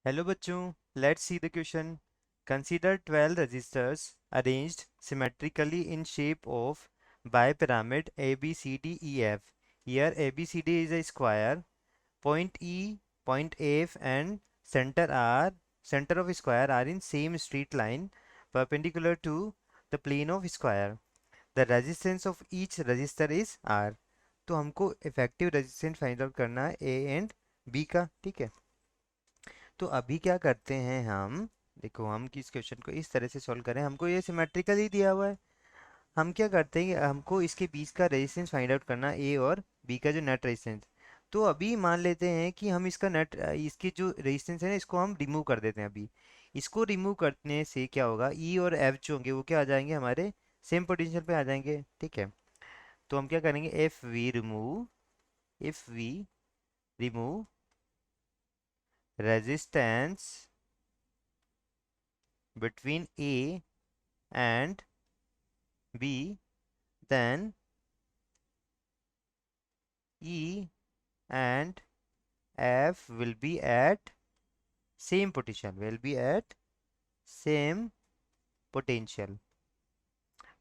Hello बच्चों, let's see the question. Consider 12 registers arranged symmetrically in shape of bipyramid ABCDEF. Here ABCD is a square. Point E, point F and center of square are in same straight line perpendicular to the plane of square. The resistance of each resistor is R. तो हमको effective resistance find out करना है A and B का. ठीक है, तो अभी क्या करते हैं हम. देखो, हम किस क्वेश्चन को इस तरह से सॉल्व करें. हमको ये सिमेट्रिकल ही दिया हुआ है. हम क्या करते हैं कि हमको इसके बीच का रेजिस्टेंस फाइंड आउट करना है, ए और बी का जो नेट रेजिस्टेंस. तो अभी मान लेते हैं कि हम इसका नेट इसकी जो रेजिस्टेंस है ना, इसको हम रिमूव कर देते हैं. अभी इसको रिमूव करने से क्या होगा, ई और एफ जो होंगे वो क्या आ जाएंगे, हमारे सेम पोटेंशियल पे आ जाएंगे. ठीक है, तो हम क्या करेंगे, if we remove resistance between A and B, then E and F will be at same potential,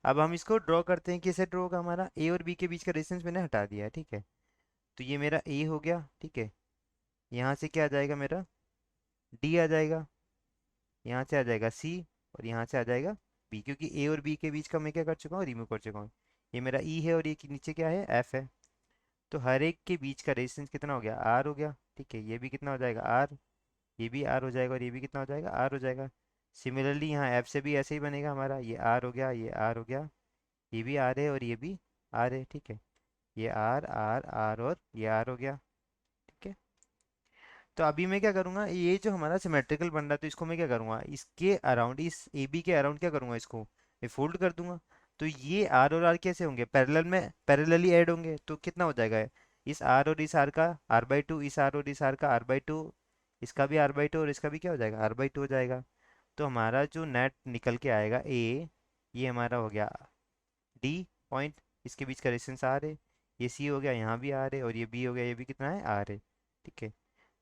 अब हम इसको ड्रॉ करते हैं. कैसे ड्रॉ होगा, हमारा ए और बी के बीच का डिस्टेंस मैंने हटा दिया है. ठीक है, तो ये मेरा ए हो गया. ठीक है, यहाँ से क्या आ जाएगा, मेरा डी आ जाएगा, यहाँ से आ जाएगा सी, और यहाँ से आ जाएगा बी, क्योंकि ए और बी के बीच का मैं क्या कर चुका हूँ, रिमूव कर चुका हूँ. ये मेरा ई है और ये नीचे क्या है, एफ है. तो हर एक के बीच का रेजिस्टेंस कितना हो गया, आर हो गया. ठीक है, ये भी कितना हो जाएगा, आर. ये भी आर हो जाएगा और ये भी कितना हो जाएगा, आर हो जाएगा. सिमिलरली यहाँ एफ से भी ऐसे ही बनेगा हमारा, ये आर हो गया, ये आर हो गया, ये भी आर है और ये भी आर है. ठीक है, ये आर आर आर और ये आर हो गया. ठीक है, तो अभी मैं क्या करूँगा, ये जो हमारा सिमेट्रिकल बन रहा है तो इसको मैं क्या करूँगा, इसके अराउंड, इस ए बी के अराउंड क्या करूँगा, इसको मैं फोल्ड कर दूंगा. तो ये आर और आर कैसे होंगे, पैरेलल में, पैरेलली ऐड होंगे. तो कितना हो जाएगा, इस आर और इस आर का आर बाई टू, इस आर और इस आर का आर बाई टू, इसका भी आर बाई टू और इसका भी क्या हो जाएगा, आर बाई टू हो जाएगा. तो हमारा जो नेट निकल के आएगा ए, ये हमारा हो गया डी पॉइंट, इसके बीच का रेजिस्टेंस आर है. ये सी हो गया, यहाँ भी आर है, और ये बी हो गया, ये भी कितना है, आर है. ठीक है,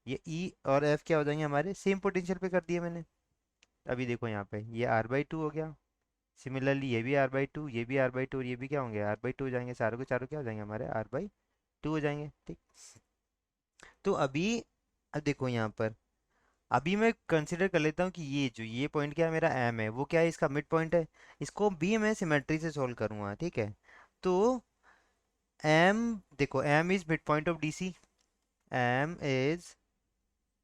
ये ई और एफ क्या हो जाएंगे, हमारे सेम पोटेंशियल पे कर दिए मैंने. अभी देखो यहाँ पे ये आर बाई टू हो गया. सिमिलरली ये भी आर बाई टू, ये भी आर बाई टू और ये भी क्या होंगे, आर बाई टू हो जाएंगे. चारों के चारों क्या हो जाएंगे, हमारे आर बाई टू हो जाएंगे. ठीक, तो अभी अब देखो यहाँ पर, अभी मैं कंसिडर कर लेता हूँ कि ये जो ये पॉइंट क्या है, मेरा एम है, वो क्या है, इसका मिड पॉइंट है. इसको भी मैं सिमेट्री से सोल्व करूंगा. ठीक है, तो एम, देखो M is mid point of D C, M is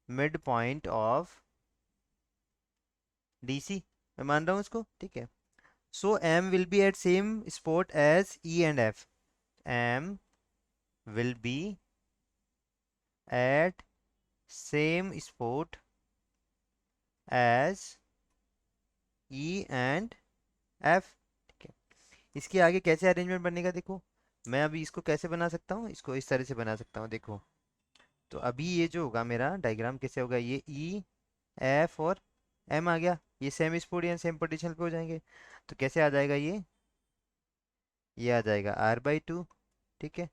mid point of D C, मैं मान रहा हूँ इसको. ठीक है, so M will be at same spot as E and F. M will be at same spot as E and F. ठीक है, इसके आगे कैसे अरेंजमेंट बनेगा, देखो मैं अभी इसको कैसे बना सकता हूँ, इसको इस तरह से बना सकता हूँ. देखो, तो अभी ये जो होगा मेरा डायग्राम कैसे होगा, ये ई एफ और एम आ गया, ये सेम स्पॉट या सेम पोजीशन पे हो जाएंगे. तो कैसे आ जाएगा ये आ जाएगा आर बाई टू. ठीक है,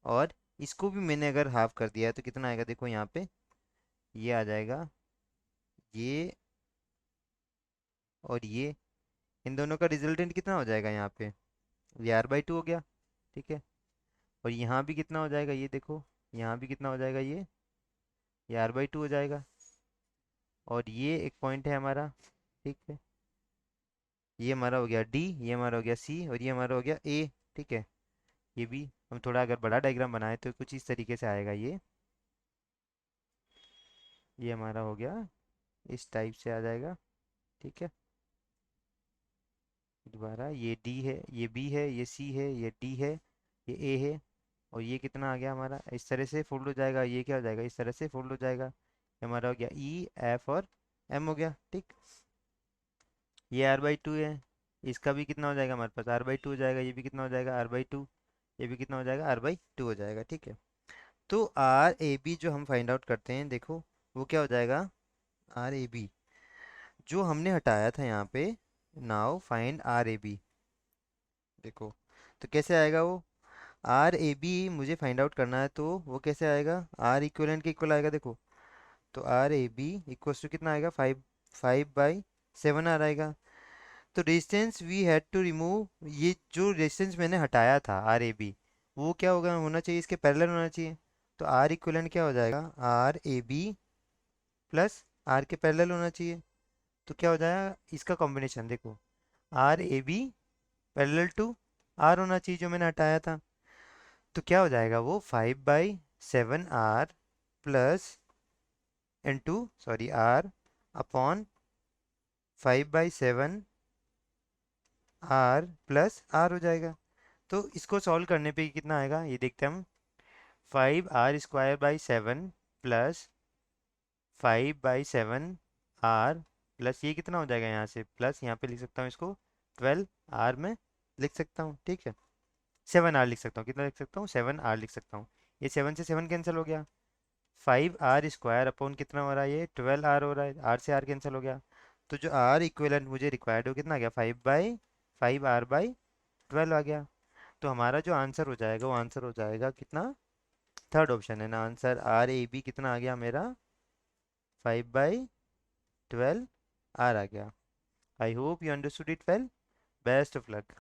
और इसको भी मैंने अगर हाफ कर दिया है तो कितना आएगा, देखो यहाँ पे ये आ जाएगा, ये और ये, इन दोनों का रिजल्टेंट कितना हो जाएगा यहाँ पे, ये आर बाई टू हो गया. ठीक है, और यहाँ भी कितना हो जाएगा, ये देखो यहाँ भी कितना हो जाएगा, ये आर बाई टू हो जाएगा. और ये एक पॉइंट है हमारा. ठीक है, ये हमारा हो गया डी, ये हमारा हो गया सी और ये हमारा हो गया ए. ठीक है, ये भी हम थोड़ा अगर बड़ा डायग्राम बनाए तो कुछ इस तरीके से आएगा. ये हमारा हो गया, इस टाइप से आ जाएगा. ठीक है, दोबारा ये डी है, ये बी है, ये सी है, ये डी है, ये ए है, और ये कितना आ गया हमारा, इस तरह से फोल्ड हो जाएगा. ये क्या हो जाएगा, इस तरह से फोल्ड हो जाएगा. ये हमारा हो गया ई एफ और एम हो गया. ठीक, ये आर बाई टू है, इसका भी कितना हो जाएगा हमारे पास, आर बाई टू हो जाएगा. ये भी कितना हो जाएगा, आर बाई टू. ये भी कितना हो जाएगा, आर बाई टू हो जाएगा. ठीक है, तो आर ए बी जो हम फाइंड आउट करते हैं, देखो वो क्या हो जाएगा, आर ए बी जो हमने हटाया था यहाँ पे. Now find R A B. देखो, तो कैसे आएगा वो, आर ए बी मुझे फाइंड आउट करना है, तो वो कैसे आएगा, आर इक्वलेंट के इक्वल आएगा. देखो, तो R A B equal to कितना आएगा, 5/7 आ रहेगा। तो resistance we had to remove, ये जो रेजिस्टेंस मैंने हटाया था आर ए बी, वो क्या होगा, होना चाहिए इसके पैरेलल होना चाहिए। तो आर इक्विवेलेंट क्या हो जाएगा, R A B plus R के पैरेलल होना चाहिए। तो क्या हो जाएगा इसका कॉम्बिनेशन, देखो R A B parallel to R होना चाहिए जो मैंने हटाया था। तो क्या हो जाएगा वो 5/7 R plus into sorry R upon 5/7 R plus R हो जाएगा। तो इसको सॉल्व करने पे कितना आएगा ये देखते हैं हम। 5r² by 7 plus 5/7 R plus ये कितना हो जाएगा, यहाँ से प्लस यहाँ पे लिख सकता हूँ इसको 12 आर में लिख सकता हूँ, ठीक है। 7 आर लिख सकता हूँ, कितना लिख सकता हूँ, 7 आर लिख सकता हूँ। ये 7 से 7 कैंसिल हो गया, 5r² अपॉन कितना हो रहा है, ये 12 आर हो रहा है, आर से आर कैंसिल हो गया। तो जो आर इक्विवेलेंट मुझे रिक्वायर्ड हो कितना आ गया, 5/5r/12 आ गया। तो हमारा जो आंसर हो जाएगा वो आंसर हो जाएगा कितना, थर्ड ऑप्शन है ना आंसर, आर ए बी कितना आ गया मेरा, 5/12 आर आ गया। I hope you understood it well. Best of luck.